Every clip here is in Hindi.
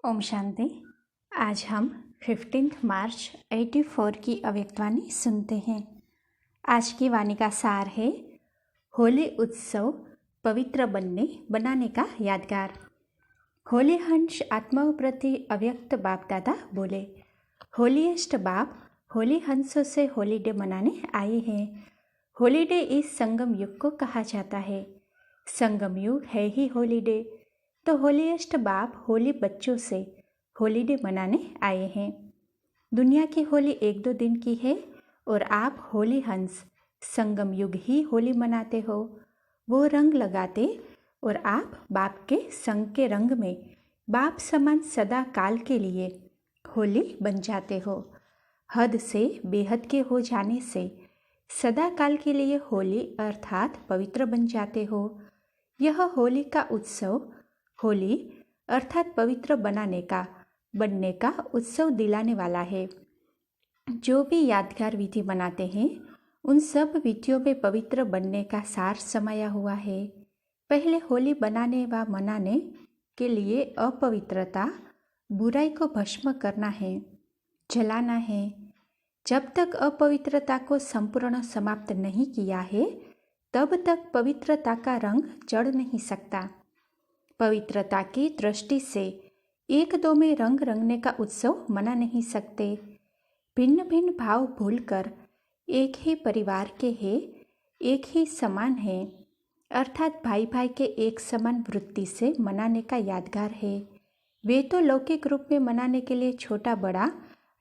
ओम शांति। आज हम 15 मार्च 84 की अव्यक्तवाणी सुनते हैं। आज की वाणी का सार है होली उत्सव पवित्र बनाने का यादगार। होली हंस आत्माओं प्रति अव्यक्त बाप दादा बोले, होलीएस्ट बाप होली हंसों से होलीडे मनाने आए हैं। होलीडे इस संगम युग को कहा जाता है। संगम युग है ही होलीडे, तो होलीएस्ट बाप होली बच्चों से होलीडे मनाने आए हैं। दुनिया की होली 1-2 दिन की है और आप होली हंस संगम युग ही होली मनाते हो। वो रंग लगाते और आप बाप के संग के रंग में बाप समान सदा काल के लिए होली बन जाते हो। हद से बेहद के हो जाने से सदा काल के लिए होली अर्थात पवित्र बन जाते हो। यह होली का उत्सव होली अर्थात पवित्र बनने का उत्सव दिलाने वाला है। जो भी यादगार विधि बनाते हैं उन सब विधियों में पवित्र बनने का सार समाया हुआ है। पहले होली बनाने व मनाने के लिए अपवित्रता बुराई को भस्म करना है, जलाना है। जब तक अपवित्रता को संपूर्ण समाप्त नहीं किया है तब तक पवित्रता का रंग चढ़ नहीं सकता। पवित्रता की दृष्टि से 1-2 में रंग रंगने का उत्सव मना नहीं सकते। भिन्न भिन्न भाव भूलकर एक ही परिवार के हैं, एक ही समान है, अर्थात भाई भाई के एक समान वृत्ति से मनाने का यादगार है। वे तो लौकिक रूप में मनाने के लिए छोटा बड़ा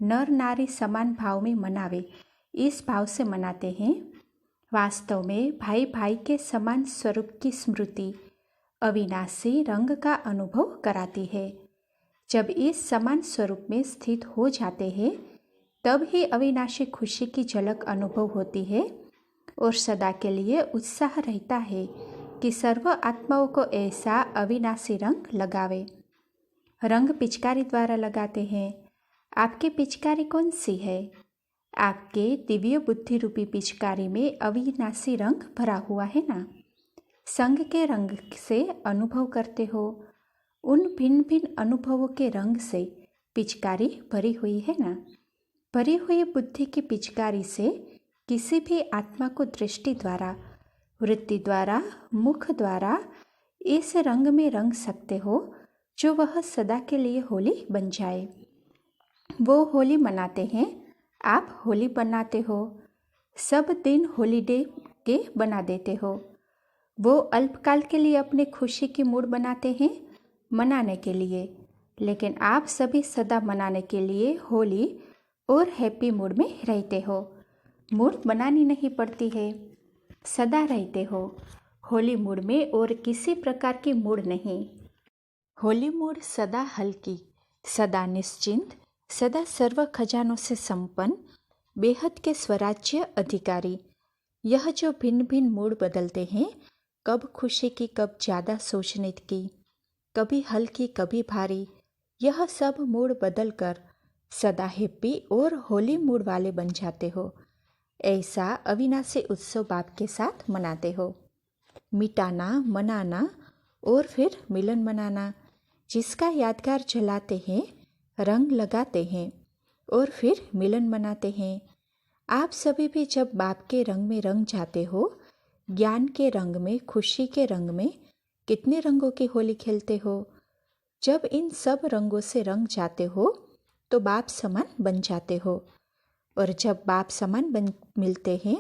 नर नारी समान भाव में मनावे, इस भाव से मनाते हैं। वास्तव में भाई भाई के समान स्वरूप की स्मृति अविनाशी रंग का अनुभव कराती है। जब इस समान स्वरूप में स्थित हो जाते हैं तब ही अविनाशी खुशी की झलक अनुभव होती है और सदा के लिए उत्साह रहता है कि सर्व आत्माओं को ऐसा अविनाशी रंग लगावे। रंग पिचकारी द्वारा लगाते हैं। आपकी पिचकारी कौन सी है? आपके दिव्य बुद्धि रूपी पिचकारी में अविनाशी रंग भरा हुआ है ना। संग के रंग से अनुभव करते हो। उन भिन्न भिन्न अनुभवों के रंग से पिचकारी भरी हुई है ना। भरी हुई बुद्धि की पिचकारी से किसी भी आत्मा को दृष्टि द्वारा, वृत्ति द्वारा, मुख द्वारा इस रंग में रंग सकते हो जो वह सदा के लिए होली बन जाए। वो होली मनाते हैं, आप होली बनाते हो। सब दिन होलीडे के बना देते हो। वो अल्पकाल के लिए अपने खुशी की मूड बनाते हैं मनाने के लिए, लेकिन आप सभी सदा मनाने के लिए होली और हैप्पी मूड में रहते हो। मूड बनानी नहीं पड़ती है, सदा रहते हो होली मूड में और किसी प्रकार की मूड नहीं। होली मूड सदा हल्की, सदा निश्चिंत, सदा सर्व खजानों से संपन्न, बेहद के स्वराज्य अधिकारी। यह जो भिन्न भिन्न मूड बदलते हैं, कब खुशी की, कब ज़्यादा सोचने की, कभी हल्की कभी भारी, यह सब मूड बदल कर सदा हैप्पी और होली मूड वाले बन जाते हो। ऐसा अविनाशी उत्सव बाप के साथ मनाते हो। मिटाना, मनाना और फिर मिलन मनाना, जिसका यादगार जलाते हैं, रंग लगाते हैं और फिर मिलन मनाते हैं। आप सभी भी जब बाप के रंग में रंग जाते हो, ज्ञान के रंग में, खुशी के रंग में, कितने रंगों की होली खेलते हो। जब इन सब रंगों से रंग जाते हो तो बाप समान बन जाते हो। और जब बाप समान मिलते हैं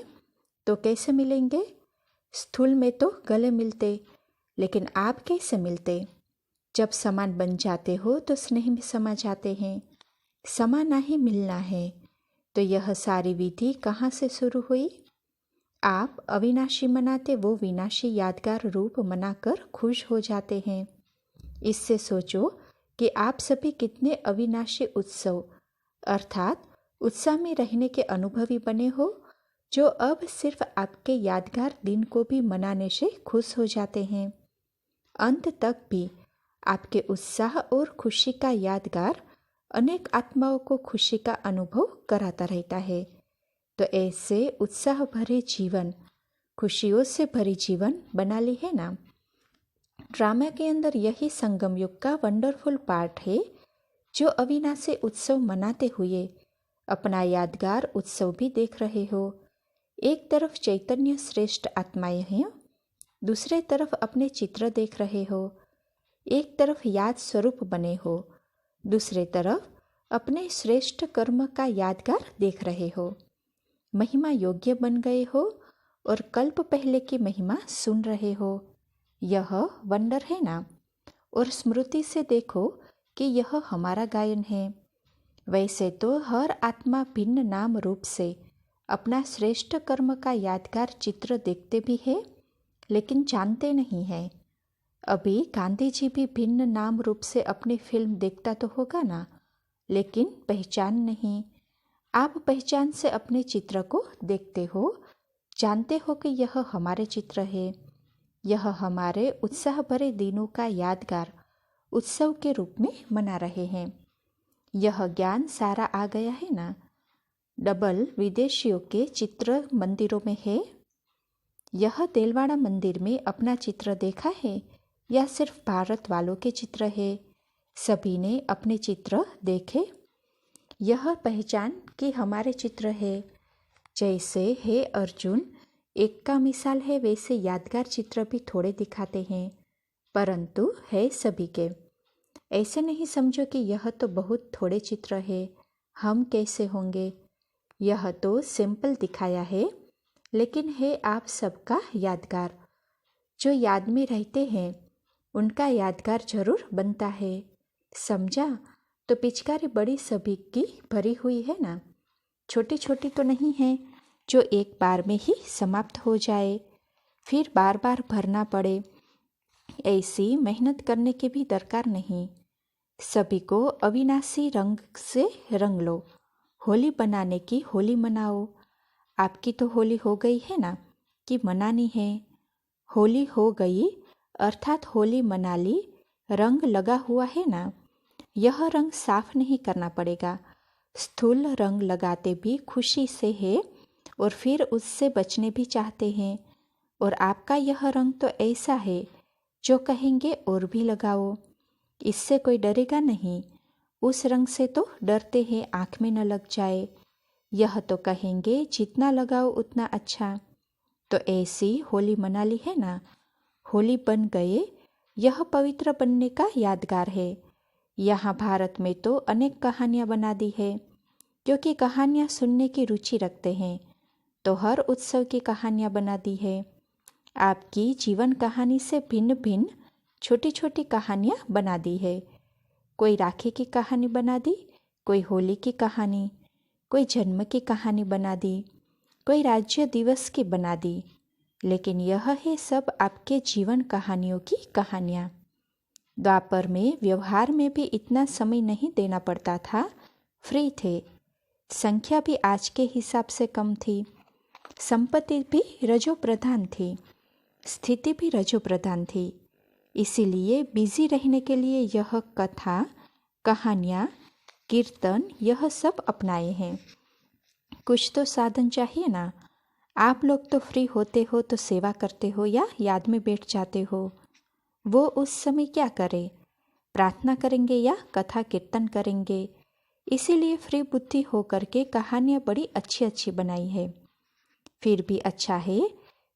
तो कैसे मिलेंगे? स्थूल में तो गले मिलते, लेकिन आप कैसे मिलते? जब समान बन जाते हो तो स्नेह में समा जाते हैं। समाना ही मिलना है। तो यह सारी विधि कहाँ से शुरू हुई? आप अविनाशी मनाते वो विनाशी यादगार रूप मनाकर खुश हो जाते हैं। इससे सोचो कि आप सभी कितने अविनाशी उत्सव अर्थात उत्साह में रहने के अनुभवी बने हो, जो अब सिर्फ आपके यादगार दिन को भी मनाने से खुश हो जाते हैं। अंत तक भी आपके उत्साह और खुशी का यादगार अनेक आत्माओं को खुशी का अनुभव कराता रहता है। तो ऐसे उत्साह भरे जीवन, खुशियों से भरी जीवन बना ली है ना। ड्रामा के अंदर यही संगम युग का वंडरफुल पार्ट है जो अविनाशी उत्सव मनाते हुए अपना यादगार उत्सव भी देख रहे हो। एक तरफ चैतन्य श्रेष्ठ आत्माएं हैं, दूसरे तरफ अपने चित्र देख रहे हो। एक तरफ याद स्वरूप बने हो, दूसरे तरफ अपने श्रेष्ठ कर्म का यादगार देख रहे हो। महिमा योग्य बन गए हो और कल्प पहले की महिमा सुन रहे हो। यह वंडर है ना। और स्मृति से देखो कि यह हमारा गायन है। वैसे तो हर आत्मा भिन्न नाम रूप से अपना श्रेष्ठ कर्म का यादगार चित्र देखते भी है, लेकिन जानते नहीं है। अभी गांधी जी भी भिन्न नाम रूप से अपनी फिल्म देखता तो होगा ना, लेकिन पहचान नहीं। आप पहचान से अपने चित्र को देखते हो, जानते हो कि यह हमारे चित्र है। यह हमारे उत्साह भरे दिनों का यादगार उत्सव के रूप में मना रहे हैं। यह ज्ञान सारा आ गया है ना। डबल विदेशियों के चित्र मंदिरों में है। यह देलवाड़ा मंदिर में अपना चित्र देखा है या सिर्फ भारत वालों के चित्र है? सभी ने अपने चित्र देखे। यह पहचान कि हमारे चित्र है। जैसे हे अर्जुन एक का मिसाल है, वैसे यादगार चित्र भी थोड़े दिखाते हैं, परंतु है सभी के। ऐसे नहीं समझो कि यह तो बहुत थोड़े चित्र है, हम कैसे होंगे। यह तो सिंपल दिखाया है, लेकिन है आप सबका यादगार। जो याद में रहते हैं उनका यादगार जरूर बनता है। समझा? तो पिचकारी बड़ी सभी की भरी हुई है ना, छोटी छोटी तो नहीं है जो एक बार में ही समाप्त हो जाए, फिर बार बार भरना पड़े। ऐसी मेहनत करने की भी दरकार नहीं। सभी को अविनाशी रंग से रंग लो। होली बनाने की होली मनाओ। आपकी तो होली हो गई है ना, कि मनानी है? होली हो गई अर्थात होली मना ली, रंग लगा हुआ है ना। यह रंग साफ नहीं करना पड़ेगा। स्थूल रंग लगाते भी खुशी से है और फिर उससे बचने भी चाहते हैं। और आपका यह रंग तो ऐसा है जो कहेंगे और भी लगाओ, इससे कोई डरेगा नहीं। उस रंग से तो डरते हैं आँख में न लग जाए। यह तो कहेंगे जितना लगाओ उतना अच्छा। तो ऐसी होली मना ली है ना, होली बन गए। यह पवित्र बनने का यादगार है। यहाँ भारत में तो अनेक कहानियाँ बना दी है, क्योंकि कहानियाँ सुनने की रुचि रखते हैं, तो हर उत्सव की कहानियाँ बना दी है। आपकी जीवन कहानी से भिन्न भिन्न छोटी छोटी कहानियाँ बना दी है। कोई राखी की कहानी बना दी, कोई होली की कहानी, कोई जन्म की कहानी बना दी, कोई राज्य दिवस की बना दी। लेकिन यह है सब आपके जीवन कहानियों की कहानियाँ। द्वापर में व्यवहार में भी इतना समय नहीं देना पड़ता था, फ्री थे। संख्या भी आज के हिसाब से कम थी। संपत्ति भी रजो प्रधान थी, स्थिति भी रजो प्रधान थी। इसीलिए बिजी रहने के लिए यह कथा, कहानियाँ, कीर्तन यह सब अपनाए हैं। कुछ तो साधन चाहिए ना। आप लोग तो फ्री होते हो तो सेवा करते हो या याद में बैठ जाते हो। वो उस समय क्या करें, प्रार्थना करेंगे या कथा कीर्तन करेंगे। इसीलिए फ्री बुद्धि होकर के कहानियाँ बड़ी अच्छी अच्छी बनाई है। फिर भी अच्छा है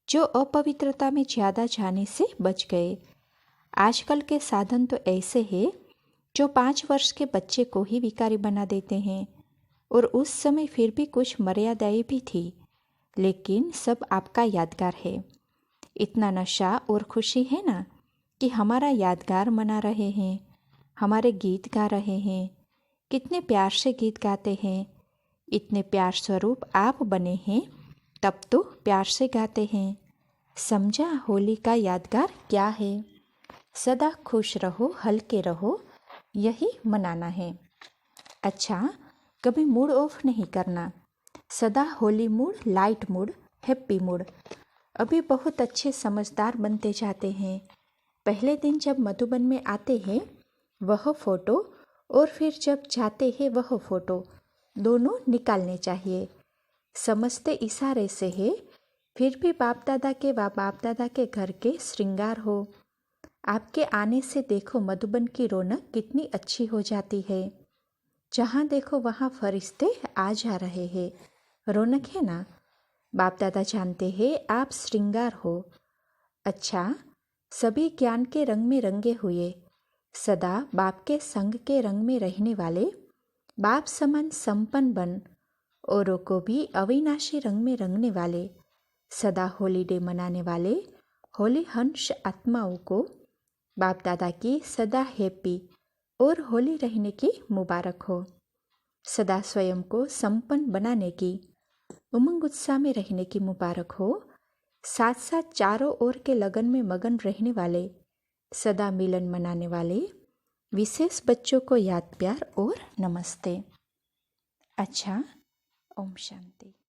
जो अपवित्रता में ज़्यादा जाने से बच गए। आजकल के साधन तो ऐसे हैं जो 5 वर्ष के बच्चे को ही विकारी बना देते हैं। और उस समय फिर भी कुछ मर्यादाएं भी थी, लेकिन सब आपका यादगार है। इतना नशा और खुशी है ना कि हमारा यादगार मना रहे हैं, हमारे गीत गा रहे हैं। कितने प्यार से गीत गाते हैं। इतने प्यार स्वरूप आप बने हैं, तब तो प्यार से गाते हैं। समझा होली का यादगार क्या है? सदा खुश रहो, हल्के रहो, यही मनाना है। अच्छा, कभी मूड ऑफ नहीं करना। सदा Holi mood, light mood, happy mood. अभी बहुत अच्छे समझदार बनते जाते हैं। पहले दिन जब मधुबन में आते हैं वह फ़ोटो, और फिर जब जाते हैं वह फ़ोटो, दोनों निकालने चाहिए। समझते इशारे से है, फिर भी बाप दादा के व बाप दादा के घर के श्रृंगार हो। आपके आने से देखो मधुबन की रौनक कितनी अच्छी हो जाती है। जहाँ देखो वहाँ फरिश्ते आ जा रहे हैं। रौनक है ना। बाप दादा जानते हैं आप श्रृंगार हो। अच्छा, सभी ज्ञान के रंग में रंगे हुए, सदा बाप के संग के रंग में रहने वाले, बाप समान संपन्न बन, औरों को भी अविनाशी रंग में रंगने वाले, सदा हॉलीडे मनाने वाले होली हंस आत्माओं को बाप दादा की सदा हैप्पी और होली रहने की मुबारक हो। सदा स्वयं को संपन्न बनाने की, उमंग उत्साह में रहने की मुबारक हो। साथ साथ चारों ओर के लगन में मगन रहने वाले, सदा मिलन मनाने वाले विशेष बच्चों को याद प्यार और नमस्ते। अच्छा, ओम शांति।